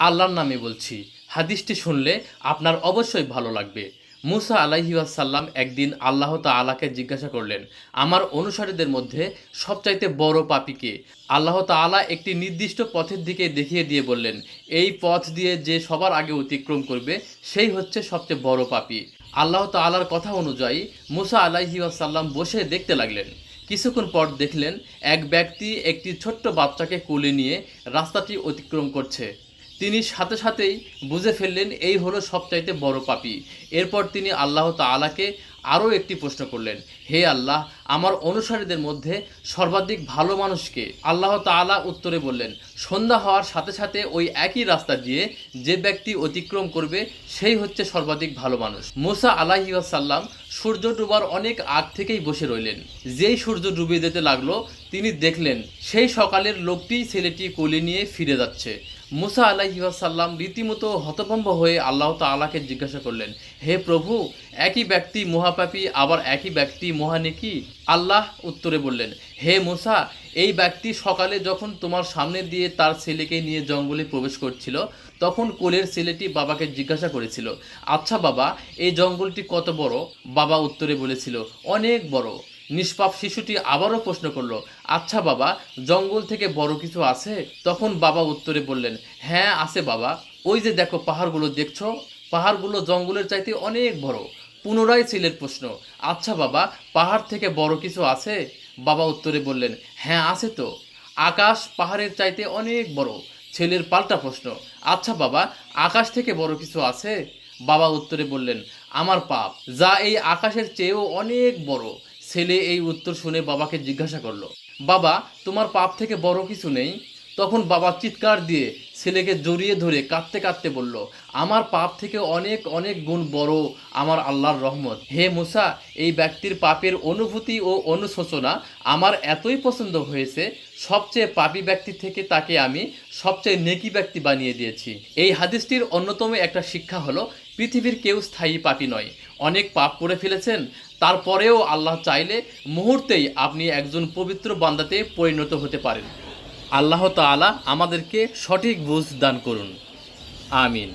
আল্লাহর নামে বলছি, হাদিসটি শুনলে আপনার অবশ্যই ভালো লাগবে। মুসা আলাইহি ওয়াসাল্লাম একদিন আল্লাহ তাআলাকে জিজ্ঞাসা করলেন, আমার অনুসারীদের মধ্যে সবচাইতে বড় পাপী কে? আল্লাহ তাআলা একটি নির্দিষ্ট পথের দিকে দেখিয়ে দিয়ে বললেন, এই পথ দিয়ে যে সবার আগে অতিক্রম করবে সেই হচ্ছে সবচেয়ে বড় পাপী। আল্লাহ তাআলার কথা অনুযায়ী মুসা আলাইহি ওয়াসাল্লাম বসে দেখতে লাগলেন। কিছুক্ষণ পর দেখলেন এক ব্যক্তি একটি ছোট্ট বাচ্চাকে কোলে নিয়ে রাস্তাটি অতিক্রম করছে। তিনি সাথে সাথেই বুঝে ফেললেন এই হলো সবচাইতে বড় পাপী। এরপর তিনি আল্লাহ তাআলাকে আরও একটি প্রশ্ন করলেন, হে আল্লাহ, আমার অনুসারীদের মধ্যে সর্বাধিক ভালো মানুষকে? আল্লাহ তাআলা উত্তরে বললেন, সন্ধ্যা হওয়ার সাথে সাথে ওই একই রাস্তা দিয়ে যে ব্যক্তি অতিক্রম করবে সেই হচ্ছে সর্বাধিক ভালো মানুষ। মুসা আলাইহি ওয়াসাল্লাম সূর্য ডুবার অনেক আগ থেকেই বসে রইলেন। যেই সূর্য ডুবে যেতে লাগলো তিনি দেখলেন সেই সকালের লোকটি ছেলেটি কোলে নিয়ে ফিরে যাচ্ছে। মুসা আলাইহি ওয়াসাল্লাম রীতিমতো হতভম্ব হয়ে আল্লাহ তাআলাকে জিজ্ঞাসা করলেন, হে প্রভু, একই ব্যক্তি মহাপাপী আবার একই ব্যক্তি মহানেকি? আল্লাহ উত্তরে বললেন, হে মুসা, এই ব্যক্তি সকালে যখন তোমার সামনে দিয়ে তার ছেলেকে নিয়ে জঙ্গলে প্রবেশ করছিল তখন কোলের ছেলেটি বাবাকে জিজ্ঞাসা করেছিল, আচ্ছা বাবা, এই জঙ্গলটি কত বড়? বাবা উত্তরে বলেছিল, অনেক বড়। নিষ্পাপ শিশুটি আবারও প্রশ্ন করলো, আচ্ছা বাবা, জঙ্গল থেকে বড় কিছু আছে? তখন বাবা উত্তরে বললেন, হ্যাঁ আছে বাবা, ওই যে দেখো পাহাড়গুলো দেখছো, পাহাড়গুলো জঙ্গলের চাইতে অনেক বড়। পুনরায় ছেলের প্রশ্ন, আচ্ছা বাবা, পাহাড় থেকে বড় কিছু আছে? বাবা উত্তরে বললেন, হ্যাঁ আছে তো, আকাশ পাহাড়ের চাইতে অনেক বড়। ছেলের পাল্টা প্রশ্ন, আচ্ছা বাবা, আকাশ থেকে বড় কিছু আছে? বাবা উত্তরে বললেন, আমার পাপ, যা এই আকাশের চেয়েও অনেক বড়। ছেলে এই উত্তর শুনে বাবাকে জিজ্ঞাসা করলো, বাবা, তোমার পাপ থেকে বড় কিছু নেই? তখন বাবা চিৎকার দিয়ে ছেলেকে জড়িয়ে ধরে কাঁদতে কাঁদতে বলল, আমার পাপ থেকে অনেক অনেক গুণ বড় আমার আল্লাহর রহমত। হে মুসা, এই ব্যক্তির পাপের অনুভূতি ও অনুশোচনা আমার এতই পছন্দ হয়েছে, সবচেয়ে পাপী ব্যক্তি থেকে তাকে আমি সবচেয়ে নেকি ব্যক্তি বানিয়ে দিয়েছি। এই হাদিসটির অন্যতম একটা শিক্ষা হলো, পৃথিবীর কেউ স্থায়ী পাপী নয়। অনেক পাপ করে ফেলেছেন, তারপরেও আল্লাহ চাইলে মুহূর্তেই আপনি একজন পবিত্র বান্দাতে পরিণত হতে পারেন। আল্লাহ তাআলা আমাদেরকে সঠিক বুঝ দান করুন। আমিন।